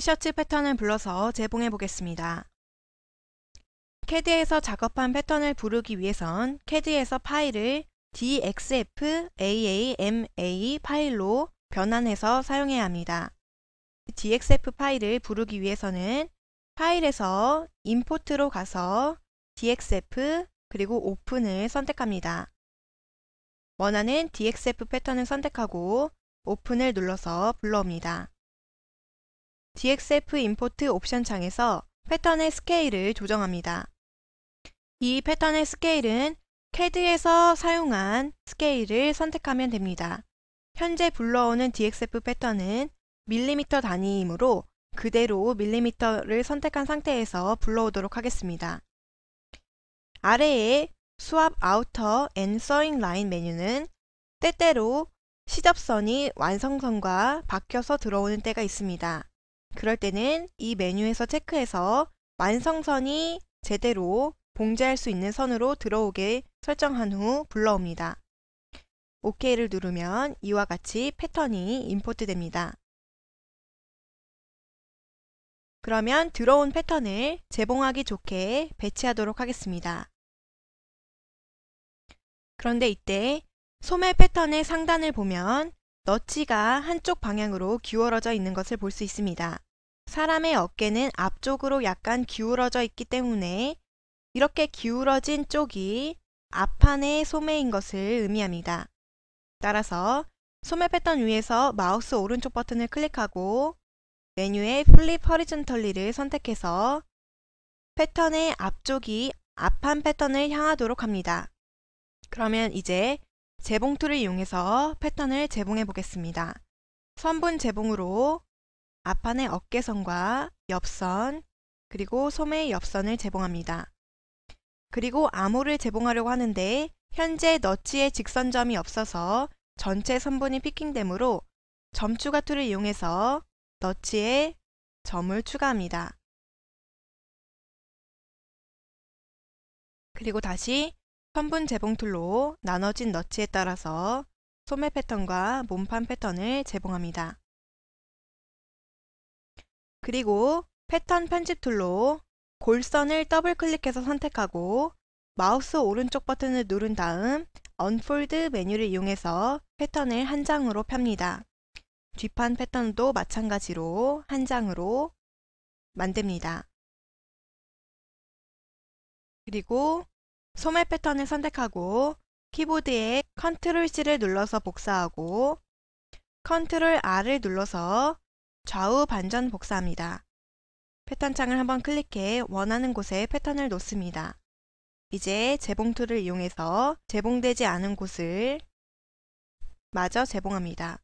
티셔츠 패턴을 불러서 재봉해 보겠습니다. CAD에서 작업한 패턴을 부르기 위해선 CAD에서 파일을 DXF-AAMA 파일로 변환해서 사용해야 합니다. DXF 파일을 부르기 위해서는 파일에서 임포트로 가서 DXF 그리고 오픈을 선택합니다. 원하는 DXF 패턴을 선택하고 오픈을 눌러서 불러옵니다. DXF 임포트 옵션 창에서 패턴의 스케일을 조정합니다. 이 패턴의 스케일은 CAD에서 사용한 스케일을 선택하면 됩니다. 현재 불러오는 DXF 패턴은 밀리미터 단위이므로 그대로 밀리미터를 선택한 상태에서 불러오도록 하겠습니다. 아래에 Swap Outer and Sewing Line 메뉴는 때때로 시접선이 완성선과 바뀌어서 들어오는 때가 있습니다. 그럴 때는 이 메뉴에서 체크해서 완성선이 제대로 봉제할 수 있는 선으로 들어오게 설정한 후 불러옵니다. OK를 누르면 이와 같이 패턴이 임포트 됩니다. 그러면 들어온 패턴을 재봉하기 좋게 배치하도록 하겠습니다. 그런데 이때 소매 패턴의 상단을 보면 너치가 한쪽 방향으로 기울어져 있는 것을 볼 수 있습니다. 사람의 어깨는 앞쪽으로 약간 기울어져 있기 때문에 이렇게 기울어진 쪽이 앞판의 소매인 것을 의미합니다. 따라서 소매 패턴 위에서 마우스 오른쪽 버튼을 클릭하고 메뉴의 Flip Horizontally 선택해서 패턴의 앞쪽이 앞판 패턴을 향하도록 합니다. 그러면 이제 재봉 툴을 이용해서 패턴을 재봉해 보겠습니다. 선분 재봉으로 앞판의 어깨선과 옆선 그리고 소매의 옆선을 재봉합니다. 그리고 암호를 재봉하려고 하는데 현재 너치의 직선점이 없어서 전체 선분이 피킹되므로 점추가 툴을 이용해서 너치에 점을 추가합니다. 그리고 다시 선분 재봉 툴로 나눠진 너치에 따라서 소매 패턴과 몸판 패턴을 재봉합니다. 그리고 패턴 편집 툴로 골선을 더블 클릭해서 선택하고 마우스 오른쪽 버튼을 누른 다음 Unfold 메뉴를 이용해서 패턴을 한 장으로 펴니다. 뒷판 패턴도 마찬가지로 한 장으로 만듭니다. 그리고 소매 패턴을 선택하고 키보드에 Ctrl+C를 눌러서 복사하고 Ctrl+R을 눌러서 좌우 반전 복사합니다. 패턴 창을 한번 클릭해 원하는 곳에 패턴을 놓습니다. 이제 재봉 툴을 이용해서 재봉되지 않은 곳을 마저 재봉합니다.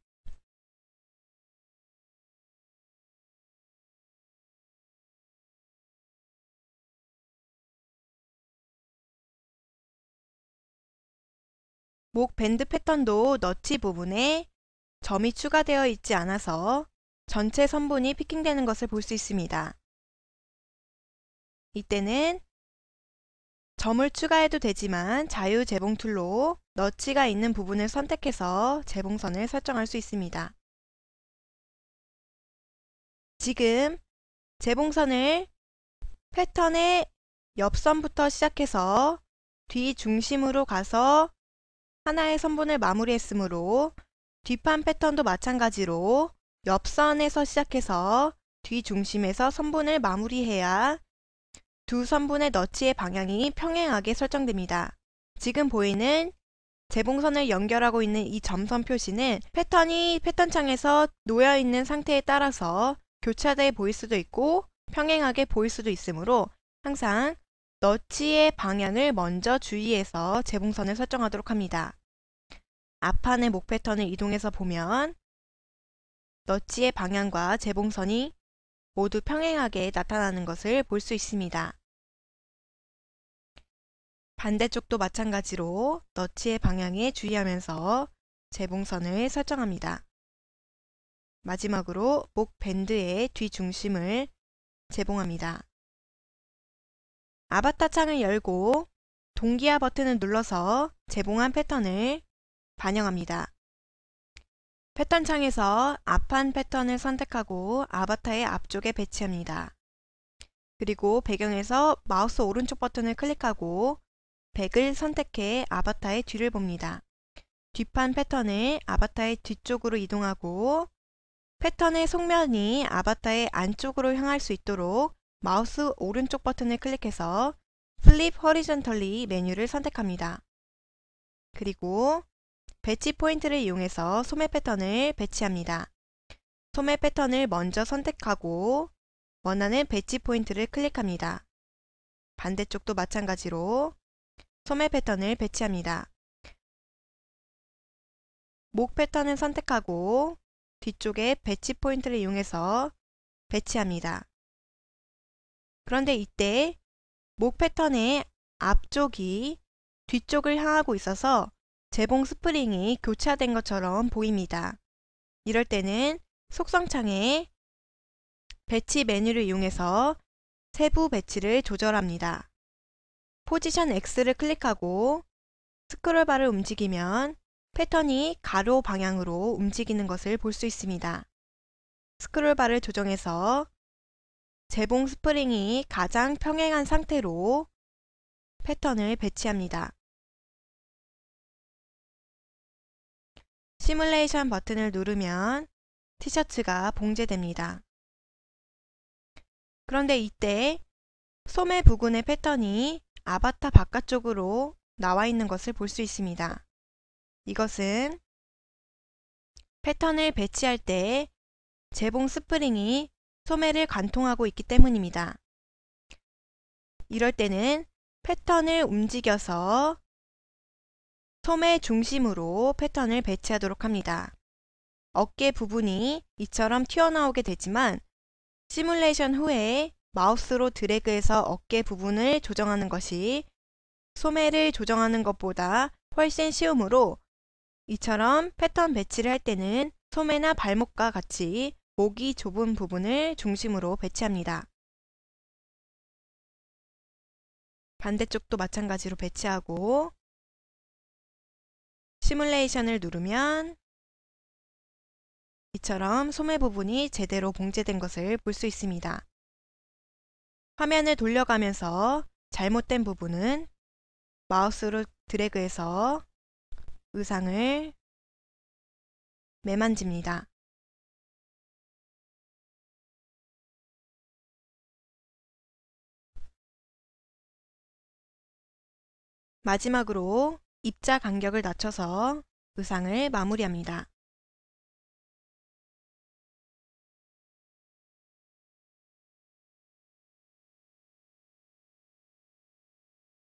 목 밴드 패턴도 너치 부분에 점이 추가되어 있지 않아서 전체 선분이 피킹되는 것을 볼 수 있습니다. 이때는 점을 추가해도 되지만 자유 재봉 툴로 너치가 있는 부분을 선택해서 재봉선을 설정할 수 있습니다. 지금 재봉선을 패턴의 옆선부터 시작해서 뒤 중심으로 가서 하나의 선분을 마무리했으므로 뒷판 패턴도 마찬가지로 옆선에서 시작해서 뒤 중심에서 선분을 마무리해야 두 선분의 너치의 방향이 평행하게 설정됩니다. 지금 보이는 재봉선을 연결하고 있는 이 점선 표시는 패턴이 패턴 창에서 놓여 있는 상태에 따라서 교차돼 보일 수도 있고 평행하게 보일 수도 있으므로 항상 너치의 방향을 먼저 주의해서 재봉선을 설정하도록 합니다. 앞판의 목 패턴을 이동해서 보면 너치의 방향과 재봉선이 모두 평행하게 나타나는 것을 볼 수 있습니다. 반대쪽도 마찬가지로 너치의 방향에 주의하면서 재봉선을 설정합니다. 마지막으로 목 밴드의 뒤중심을 재봉합니다. 아바타 창을 열고 동기화 버튼을 눌러서 재봉한 패턴을 반영합니다. 패턴 창에서 앞판 패턴을 선택하고 아바타의 앞쪽에 배치합니다. 그리고 배경에서 마우스 오른쪽 버튼을 클릭하고 백을 선택해 아바타의 뒤를 봅니다. 뒷판 패턴을 아바타의 뒤쪽으로 이동하고 패턴의 속면이 아바타의 안쪽으로 향할 수 있도록 마우스 오른쪽 버튼을 클릭해서 Flip Horizontally 메뉴를 선택합니다. 그리고 배치 포인트를 이용해서 소매 패턴을 배치합니다. 소매 패턴을 먼저 선택하고 원하는 배치 포인트를 클릭합니다. 반대쪽도 마찬가지로 소매 패턴을 배치합니다. 목 패턴을 선택하고 뒤쪽에 배치 포인트를 이용해서 배치합니다. 그런데 이때 목 패턴의 앞쪽이 뒤쪽을 향하고 있어서 재봉 스프링이 교차된 것처럼 보입니다. 이럴 때는 속성창에 배치 메뉴를 이용해서 세부 배치를 조절합니다. 포지션 X를 클릭하고 스크롤바를 움직이면 패턴이 가로 방향으로 움직이는 것을 볼 수 있습니다. 스크롤바를 조정해서 재봉 스프링이 가장 평행한 상태로 패턴을 배치합니다. 시뮬레이션 버튼을 누르면 티셔츠가 봉제됩니다. 그런데 이때 소매 부근의 패턴이 아바타 바깥쪽으로 나와 있는 것을 볼 수 있습니다. 이것은 패턴을 배치할 때 재봉 스프링이 소매를 관통하고 있기 때문입니다. 이럴 때는 패턴을 움직여서 소매 중심으로 패턴을 배치하도록 합니다. 어깨 부분이 이처럼 튀어나오게 되지만 시뮬레이션 후에 마우스로 드래그해서 어깨 부분을 조정하는 것이 소매를 조정하는 것보다 훨씬 쉬우므로 이처럼 패턴 배치를 할 때는 소매나 발목과 같이 목이 좁은 부분을 중심으로 배치합니다. 반대쪽도 마찬가지로 배치하고 시뮬레이션을 누르면 이처럼 소매 부분이 제대로 봉제된 것을 볼 수 있습니다. 화면을 돌려가면서 잘못된 부분은 마우스로 드래그해서 의상을 매만집니다. 마지막으로 입자 간격을 낮춰서 의상을 마무리합니다.